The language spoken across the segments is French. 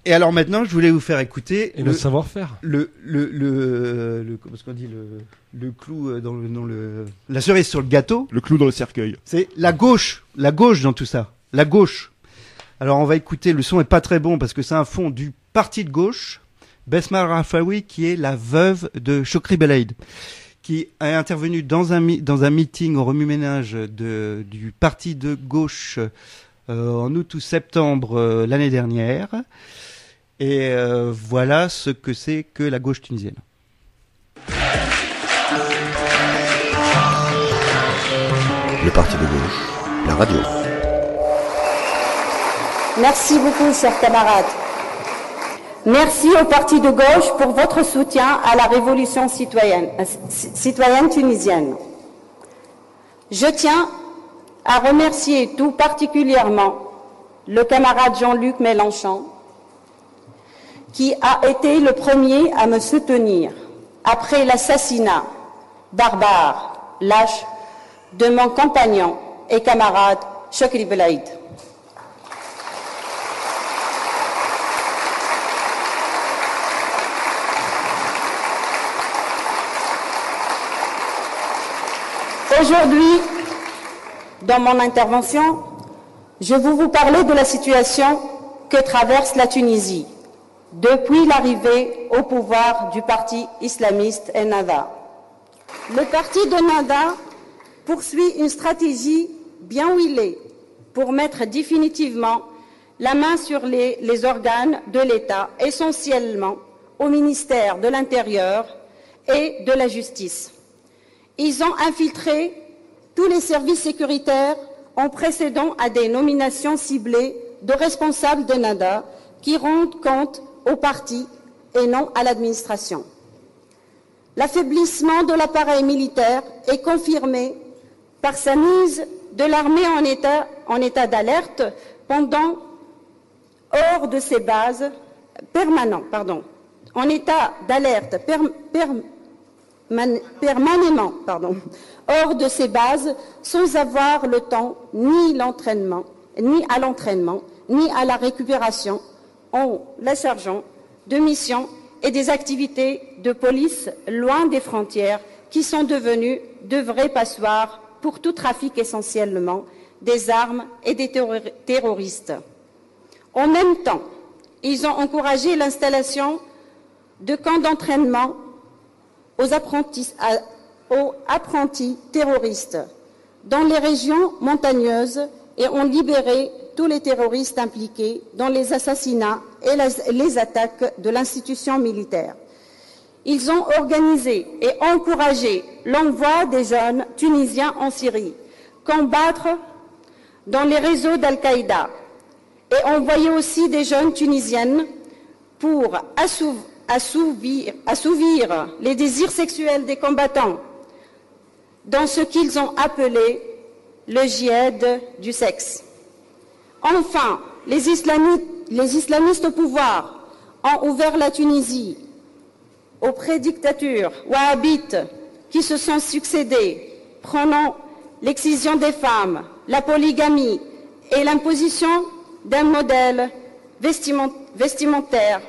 Et alors maintenant, je voulais vous faire écouter le savoir-faire. Comment est-ce qu'on dit le clou dans la cerise sur le gâteau. Le clou dans le cercueil. C'est la gauche dans tout ça. La gauche. Alors on va écouter, le son est pas très bon parce que c'est un fond du parti de gauche, Besma Rafawi, qui est la veuve de Chokri Belaïd, qui est intervenue dans un meeting au remue-ménage du parti de gauche en août ou septembre l'année dernière. Et voilà ce que c'est que la gauche tunisienne. Le parti de gauche, la radio. Merci beaucoup, chers camarades. Merci au parti de gauche pour votre soutien à la révolution citoyenne tunisienne. Je tiens à remercier tout particulièrement le camarade Jean-Luc Mélenchon, qui a été le premier à me soutenir après l'assassinat barbare, lâche, de mon compagnon et camarade Chokri Belaïd. Aujourd'hui, dans mon intervention, je vais vous parler de la situation que traverse la Tunisie depuis l'arrivée au pouvoir du parti islamiste Ennahda. Le parti d'Ennahda poursuit une stratégie bien huilée pour mettre définitivement la main sur les organes de l'État, essentiellement au ministère de l'Intérieur et de la Justice. Ils ont infiltré tous les services sécuritaires en procédant à des nominations ciblées de responsables d'Ennahda qui rendent compte au parti et non à l'administration. L'affaiblissement de l'appareil militaire est confirmé par sa mise de l'armée en état d'alerte hors de ses bases en état d'alerte permanément hors de ses bases sans avoir le temps ni à l'entraînement, ni à la récupération en la chargeant de missions et des activités de police loin des frontières qui sont devenues de vrais passoires pour tout trafic essentiellement des armes et des terroristes. En même temps, ils ont encouragé l'installation de camps d'entraînement aux apprentis terroristes dans les régions montagneuses et ont libéré tous les terroristes impliqués dans les assassinats et les attaques de l'institution militaire. Ils ont organisé et encouragé l'envoi des jeunes Tunisiens en Syrie, combattre dans les réseaux d'Al-Qaïda et envoyer aussi des jeunes Tunisiennes pour assouvir les désirs sexuels des combattants dans ce qu'ils ont appelé le djihad du sexe. Enfin, les islamistes au pouvoir ont ouvert la Tunisie aux prédictatures wahhabites qui se sont succédées, prenant l'excision des femmes, la polygamie et l'imposition d'un modèle vestimentaire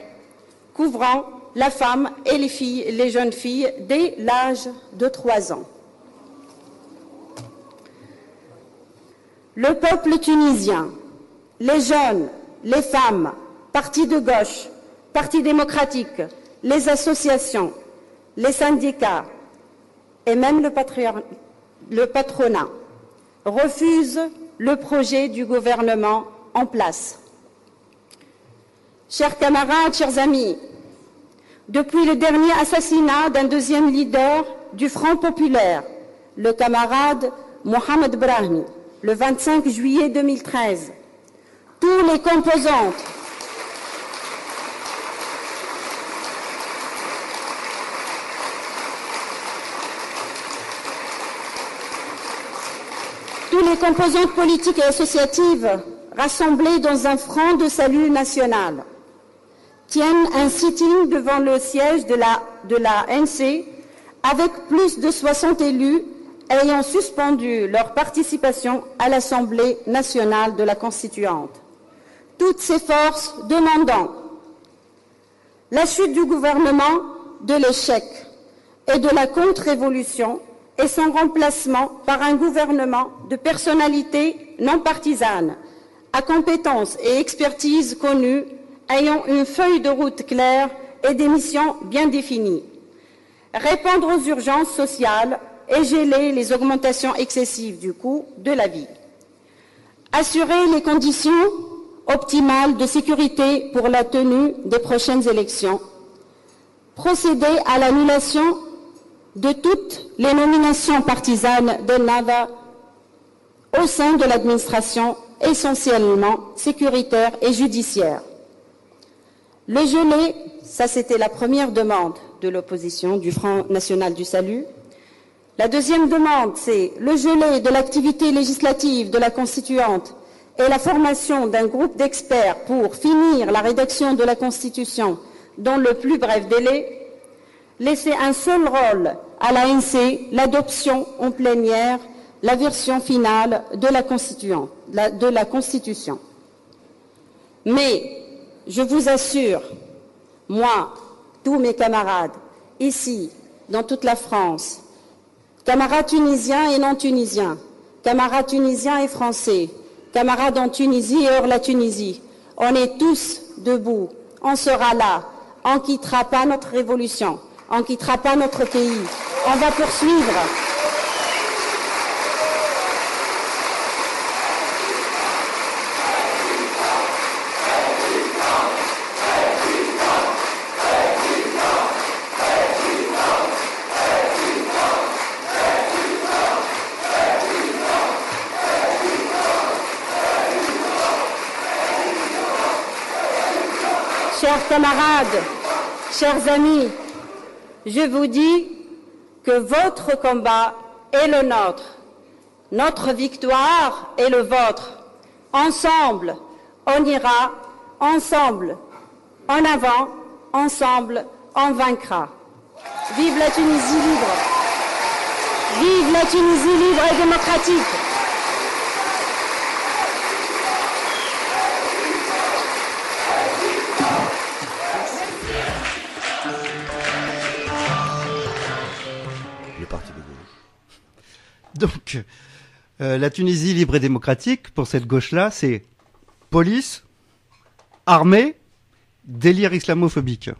couvrant la femme et les jeunes filles dès l'âge de 3 ans. Le peuple tunisien, les jeunes, les femmes, partis de gauche, partis démocratiques, les associations, les syndicats et même le patronat refusent le projet du gouvernement en place. Chers camarades, chers amis, depuis le dernier assassinat d'un deuxième leader du Front populaire, le camarade Mohamed Brahmi, le 25 juillet 2013, tous les composantes politiques et associatives rassemblées dans un front de salut national tiennent un sitting devant le siège de la ANC avec plus de 60 élus ayant suspendu leur participation à l'Assemblée nationale de la Constituante. Toutes ces forces demandant La chute du gouvernement, de l'échec et de la contre-révolution et son remplacement par un gouvernement de personnalités non partisanes, à compétences et expertise connues, ayant une feuille de route claire et des missions bien définies. Répondre aux urgences sociales et geler les augmentations excessives du coût de la vie. Assurer les conditions optimales de sécurité pour la tenue des prochaines élections. Procéder à l'annulation de toutes les nominations partisanes d'Ennahda au sein de l'administration, essentiellement sécuritaire et judiciaire. Le geler, ça c'était la première demande de l'opposition du Front National du Salut. La deuxième demande, c'est le geler de l'activité législative de la Constituante et la formation d'un groupe d'experts pour finir la rédaction de la Constitution dans le plus bref délai, laisser un seul rôle à l'ANC, l'adoption en plénière, la version finale de la Constitution. Mais je vous assure, moi, tous mes camarades, ici, dans toute la France, camarades tunisiens et non tunisiens, camarades tunisiens et français, camarades en Tunisie et hors la Tunisie, on est tous debout, on sera là, on ne quittera pas notre révolution, on ne quittera pas notre pays, on va poursuivre. Chers camarades, chers amis, je vous dis que votre combat est le nôtre, notre victoire est le vôtre. Ensemble, on ira, ensemble, en avant, ensemble, on vaincra. Vive la Tunisie libre! Vive la Tunisie libre et démocratique! Donc, la Tunisie libre et démocratique, pour cette gauche-là, c'est police, armée, délire islamophobique,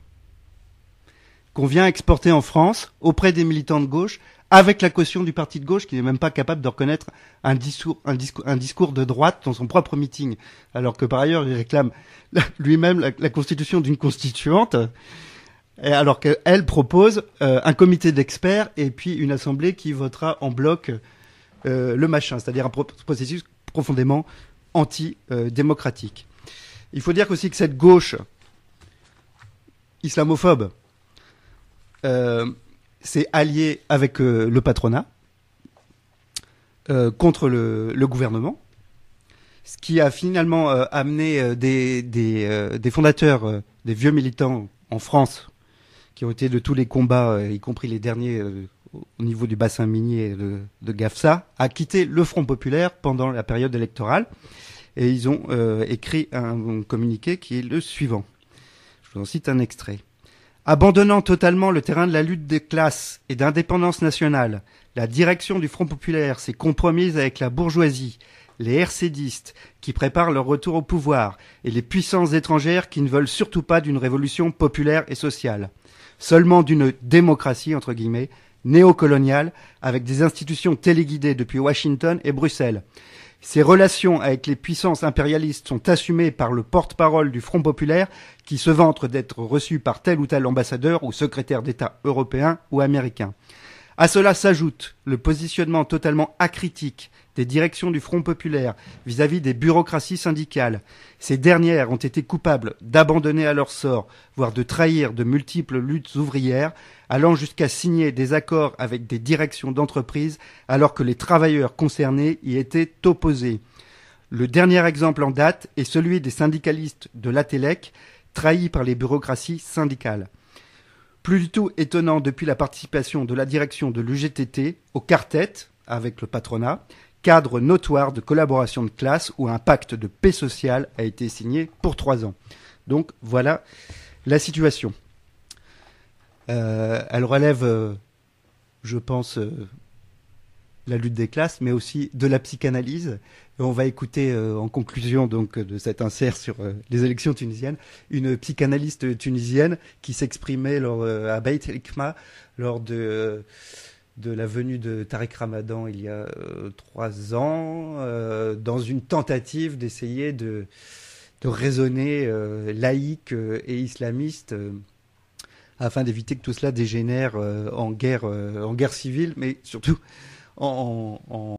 qu'on vient exporter en France auprès des militants de gauche, avec la caution du parti de gauche qui n'est même pas capable de reconnaître un discours de droite dans son propre meeting, alors que par ailleurs il réclame lui-même la constitution d'une constituante, et alors qu'elle propose un comité d'experts et puis une assemblée qui votera en bloc le machin, c'est-à-dire un processus profondément anti-démocratique. Il faut dire aussi que cette gauche islamophobe s'est alliée avec le patronat contre le gouvernement, ce qui a finalement amené des fondateurs, des vieux militants en France, qui ont été de tous les combats, y compris les derniers au niveau du bassin minier de Gafsa, à quitter le Front populaire pendant la période électorale. Et ils ont écrit un communiqué qui est le suivant. Je vous en cite un extrait. Abandonnant totalement le terrain de la lutte des classes et d'indépendance nationale, la direction du Front populaire s'est compromise avec la bourgeoisie, les RCDistes qui préparent leur retour au pouvoir et les puissances étrangères qui ne veulent surtout pas d'une révolution populaire et sociale. Seulement d'une démocratie, entre guillemets, néocoloniale, avec des institutions téléguidées depuis Washington et Bruxelles. Ces relations avec les puissances impérialistes sont assumées par le porte-parole du Front populaire qui se vante d'être reçu par tel ou tel ambassadeur ou secrétaire d'État européen ou américain. À cela s'ajoute le positionnement totalement acritique des directions du Front populaire vis-à-vis des bureaucraties syndicales. Ces dernières ont été coupables d'abandonner à leur sort, voire de trahir de multiples luttes ouvrières, allant jusqu'à signer des accords avec des directions d'entreprises alors que les travailleurs concernés y étaient opposés. Le dernier exemple en date est celui des syndicalistes de l'Atelec, trahis par les bureaucraties syndicales. Plus du tout étonnant depuis la participation de la direction de l'UGTT au quartet avec le patronat, cadre notoire de collaboration de classe où un pacte de paix sociale a été signé pour 3 ans. Donc voilà la situation. Elle relève, je pense, la lutte des classes, mais aussi de la psychanalyse. Et on va écouter en conclusion donc de cet insert sur les élections tunisiennes, une psychanalyste tunisienne qui s'exprimait à Beit el-Hikma lors de la venue de Tariq Ramadan il y a 3 ans, dans une tentative d'essayer de raisonner laïque et islamiste, afin d'éviter que tout cela dégénère en guerre civile, mais surtout en